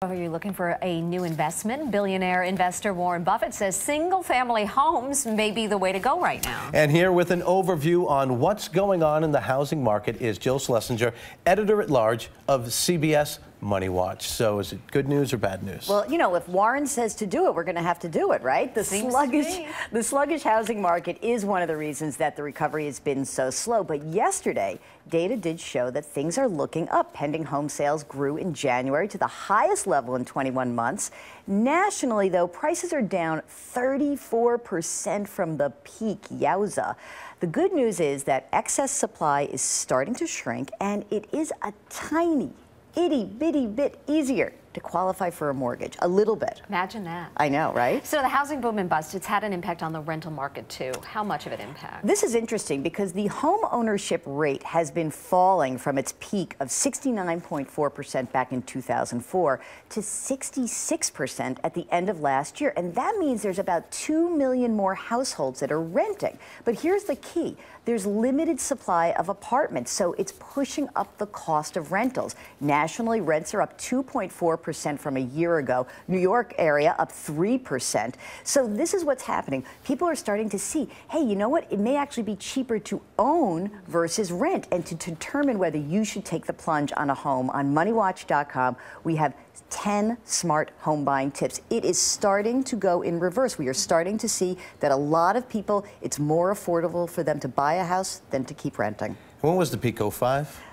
Are you looking for a new investment? Billionaire investor Warren Buffett says single-family homes may be the way to go right now. And here with an overview on what's going on in the housing market is Jill Schlesinger, editor-at-large of CBS MoneyWatch. So is it good news or bad news? Well, you know, if Warren says to do it, we're going to have to do it, right? The sluggish housing market is one of the reasons that the recovery has been so slow. But yesterday, data did show that things are looking up. Pending home sales grew in January to the highest level in 21 months. Nationally, though, prices are down 34% from the peak. Yowza. The good news is that excess supply is starting to shrink, and it is a tiny itty-bitty bit easier to qualify for a mortgage. A little bit. Imagine that. I know, right? So the housing boom and bust, it's had an impact on the rental market too. How much of an impact? This is interesting because the home ownership rate has been falling from its peak of 69.4% back in 2004 to 66% at the end of last year. And that means there's about 2 million more households that are renting. But here's the key. There's limited supply of apartments, so it's pushing up the cost of rentals. Nationally, rents are up 2.4% from a year ago. New York area up 3%. So this is what's happening. People are starting to see, hey, you know what? It may actually be cheaper to own versus rent. And to determine whether you should take the plunge on a home, on MoneyWatch.com, we have 10 smart home buying tips. It is starting to go in reverse. We are starting to see that a lot of people, it's more affordable for them to buy a house than to keep renting. When was the peak, 05?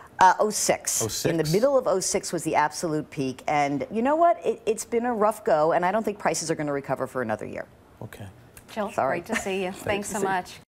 06. 06. In the middle of 06 was the absolute peak. And you know what? It's been a rough go, and I don't think prices are going to recover for another year. Okay. Jill, Sorry. great to see you. Thanks so much.